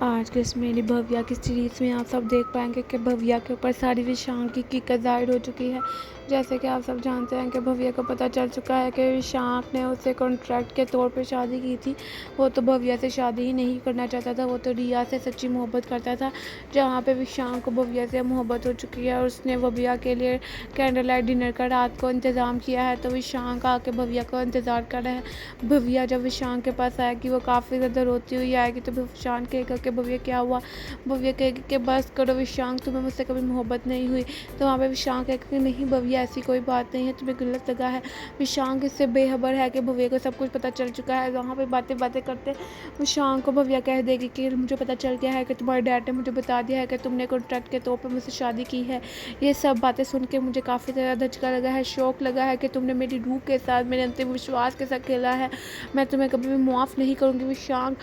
आज के इस मेरी भव्या की सीरीज़ में आप सब देख पाएंगे कि भव्या के ऊपर सारी विशांकी की हकीकत ज़ाहिर हो चुकी है। जैसे कि आप सब जानते हैं कि भव्या को पता चल चुका है कि विशांक ने उससे कॉन्ट्रैक्ट के तौर पे शादी की थी। वो तो भव्या से शादी ही नहीं करना चाहता था, वो तो रिया से सच्ची मोहब्बत करता था। जहाँ पे विशांक को भव्या से मोहब्बत हो चुकी है और उसने भव्या के लिए कैंडल लाइट डिनर का रात को इंतज़ाम किया है। तो विशांक आके भव्या का इंतज़ार कर रहा है। भव्या जब विशांक के पास आएगी, वो काफ़ी ज़्यादा रोती हुई आएगी, तो विशांक कहेगा कि भव्या क्या हुआ। भव्या कहेगी कि बस करो विशांक, तुम्हें मुझसे कभी मोहब्बत नहीं हुई। तो वहाँ पे विशांक कहेगा कि नहीं भव्या, ऐसी कोई बात नहीं है, तुम्हें गलत लगा है। विशांक इससे बेखबर है कि भव्या को सब कुछ पता चल चुका है। वहाँ पे बातें बातें करते विशांक को भव्या कह देगी कि मुझे पता चल गया है कि तुम्हारे डैड ने मुझे बता दिया है कि तुमने कॉन्ट्रैक्ट के तौर पर मुझसे शादी की है। ये सब बातें सुन के मुझे काफ़ी ज़्यादा धचका लगा है, शौक लगा है कि तुमने मेरी रूह के साथ, मेरे अंतिम विश्वास के साथ खेला है। मैं तुम्हें कभी भी माफ़ नहीं करूँगी विशांक।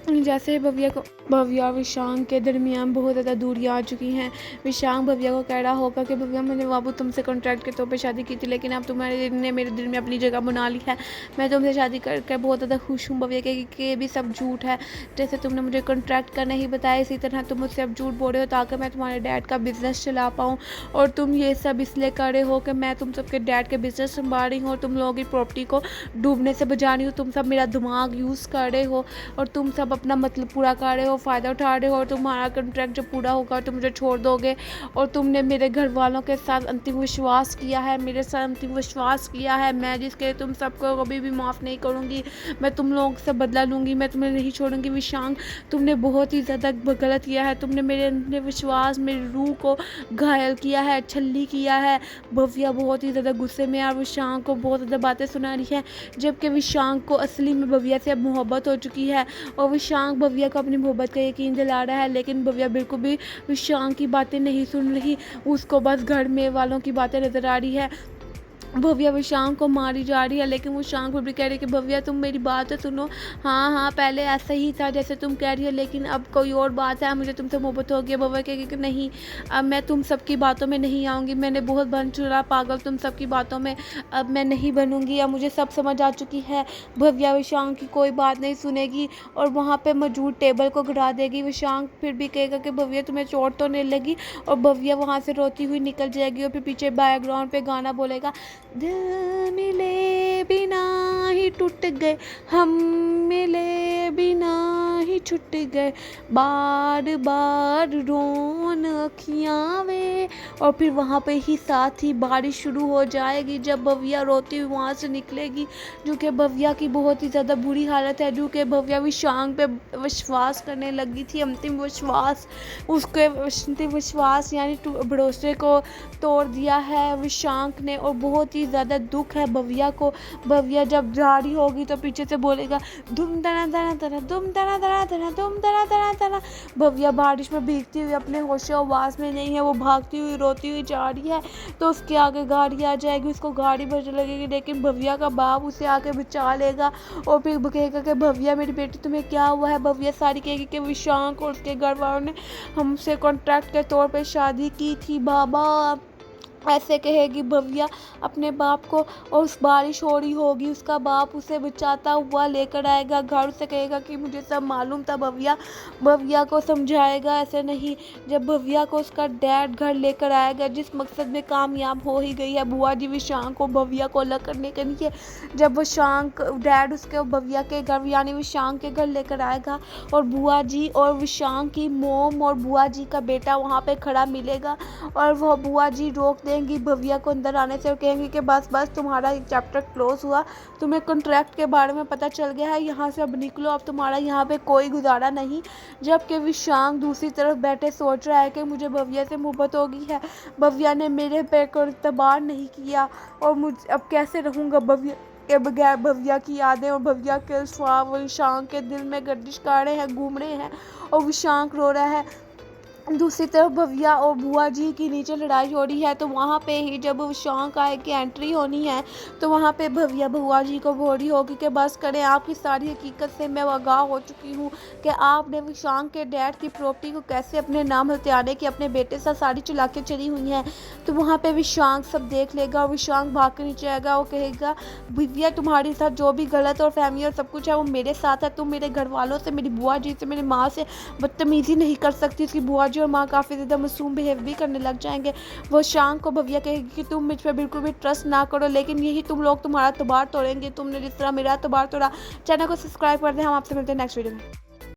जैसे भव्या और विशांक के दरमियान बहुत ज़्यादा दूरियां आ चुकी हैं। विशांक भव्या को कह रहा होगा कि भव्या, मैंने बाबू तुमसे कॉन्ट्रैक्ट के तौर पे शादी की थी, लेकिन अब तुम्हारे दिल ने मेरे दिल में अपनी जगह बना ली है। मैं तुमसे शादी करके बहुत ज़्यादा खुश हूँ। भव्या कहेगी कि ये भी सब झूठ है। जैसे तुमने मुझे कॉन्ट्रैक्ट का नहीं बताया, इसी तरह तुम मुझसे अब झूठ बोल रहे हो ताकि मैं तुम्हारे डैड का बिजनेस चला पाऊँ। और तुम ये सब इसलिए कर रहे हो कि मैं तुम सबके डैड के बिजनेस संभाल रही हूँ और तुम लोगों की प्रॉपर्टी को डूबने से बचा रही हूँ। तुम सब मेरा दिमाग यूज़ कर रहे हो और तुम सब अपना मतलब पूरा कर रहे हो, फ़ायदा उठा रहे हो। और तुम्हारा कॉन्ट्रैक्ट जब पूरा होगा तो मुझे छोड़ दोगे। और तुमने मेरे घर वालों के साथ अंतिम विश्वास किया है, मेरे साथ अंतिम विश्वास किया है, मैं जिसके तुम सबको कभी भी माफ़ नहीं करूँगी। मैं तुम लोगों से बदला लूँगी, मैं तुम्हें नहीं छोड़ूंगी। विशांक, तुमने बहुत ही ज़्यादा गलत किया है। तुमने मेरे विश्वास, मेरी रूह को घायल किया है, छल्ली किया है। भव्या बहुत ही ज़्यादा गुस्से में और विशांक को बहुत ज़्यादा बातें सुना रही है, जबकि विशांक को असली में भव्या से अब मोहब्बत हो चुकी है। और विशांक भव्या को अपनी मोहब्बत का यकीन दिला रहा है, लेकिन भव्या बिल्कुल भी विशांक की बातें नहीं सुन रही। उसको बस घर में वालों की बातें नज़र आ रही है। भव्या विशांक को मारी जा रही है, लेकिन वो शांक फिर भी कह रही है कि भव्या तुम मेरी बात तो सुनो। हाँ हाँ, पहले ऐसा ही था जैसे तुम कह रही हो, लेकिन अब कोई और बात है, मुझे तुमसे मोहब्बत हो गई। भव्या कहेगी कि नहीं, अब मैं तुम सबकी बातों में नहीं आऊँगी। मैंने बहुत बन चुरा पागल तुम सबकी बातों में, अब मैं नहीं बनूँगी। अब मुझे सब समझ आ चुकी है। भव्या विशांक की कोई बात नहीं सुनेगी और वहाँ पर मौजूद टेबल को गिरा देगी। विशांक फिर भी कहेगा कि भव्या तुम्हें चोट तो नहीं लगी, और भव्या वहाँ से रोती हुई निकल जाएगी। और फिर पीछे बैकग्राउंड पे गाना बोलेगा, दिल मिले बिना ही टूट गए, हम मिले बिना ही छूट गए, बार बार रोन अखियाँ वे। और फिर वहाँ पे ही साथ ही बारिश शुरू हो जाएगी जब भव्या रोती हुई वहाँ से निकलेगी। जो कि भव्या की बहुत ही ज़्यादा बुरी हालत है, जो कि भव्या विशांक पे विश्वास करने लगी थी, अंतिम विश्वास। उसके अंतिम विश्वास यानी भरोसे को तोड़ दिया है विशांक ने। और बहुत ही ज़्यादा दुख है भव्या को। भव्या जब जा रही होगी तो पीछे से बोलेगा, धुम तना तना तना, धुम तना तना तना, धुम तना तना तना। भव्या बारिश में भीगती हुई अपने होशो आवाज़ में नहीं है, वो भागती हुई रोती हुई जा रही है। तो उसके आगे गाड़ी आ जाएगी, उसको गाड़ी बजने लगेगी, लेकिन भव्या का बाप उसे आके बचा लेगा और फिर कहेगा कि भव्या मेरी बेटी तुम्हें क्या हुआ है। भव्या सारी कहेगी कि विशांक और उसके घर वालों ने हमसे कॉन्ट्रैक्ट के तौर पे शादी की थी बाबा, ऐसे कहेगी भव्या अपने बाप को। और उस बारिश हो रही होगी, उसका बाप उसे बचाता हुआ लेकर आएगा घर। से कहेगा कि मुझे सब मालूम था। भव्या को समझाएगा ऐसे नहीं। जब भव्या को उसका डैड घर लेकर आएगा, जिस मकसद में कामयाब हो ही गई है बुआ जी विशांक को भव्या को अलग करने के लिए, जब विशांक डैड उसके भव्या के घर यानी विशांक के घर लेकर आएगा और बुआ जी और विशांक की मोम और बुआ जी का बेटा वहाँ पे खड़ा मिलेगा, और वह बुआ जी रोक देंगी भव्या को अंदर आने से और कहेंगी कि बस बस तुम्हारा एक चैप्टर क्लोज हुआ, तुम्हें कॉन्ट्रैक्ट के बारे में पता चल गया है, यहाँ से अब निकलो, अब तुम्हारा यहाँ पे कोई गुजारा नहीं। जबकि विशांक दूसरी तरफ बैठे सोच रहा है कि मुझे भव्या से मोहब्बत हो गई है, भव्या ने मेरे पे को इतबार नहीं किया और मुझ अब कैसे रहूँगा भव्या के बगैर। भव्या की यादें और भव्या के अल्फाज विशांक के दिल में गर्दिश कर रहे हैं, घूम रहे हैं और विशांक रो रहा है। दूसरी तरफ भव्या और बुआ जी की नीचे लड़ाई हो रही है, तो वहाँ पे ही जब विशांक आए की एंट्री होनी है, तो वहाँ पे भव्या बुआ जी को बोल रही होगी कि बस करें, आपकी सारी हकीकत से मैं आगाह हो चुकी हूँ कि आपने विशांक के डैड की प्रॉपर्टी को कैसे अपने नाम हथियाने की अपने बेटे साथ सारी चला के चली हुई हैं। तो वहाँ पे विशांक सब देख लेगा और विशांक भाग के नीचे आएगा और कहेगा भव्या तुम्हारे साथ जो भी गलत और फहमी और सब कुछ है वो मेरे साथ है, तुम मेरे घर वालों से, मेरी बुआ जी से, मेरी माँ से बदतमीजी नहीं कर सकती। उसकी बुआ जी और माँ काफ़ी ज़्यादा मासूम बिहेव भी करने लग जाएंगे। वो शाम को भव्या कहेगी कि तुम मुझ पर बिल्कुल भी ट्रस्ट ना करो, लेकिन यही तुम लोग तुम्हारा तबार तोड़ेंगे, तुमने जिस तरह मेरा तबार तोड़ा। चैनल को सब्सक्राइब कर दें, हम आपसे मिलते हैं नेक्स्ट वीडियो में।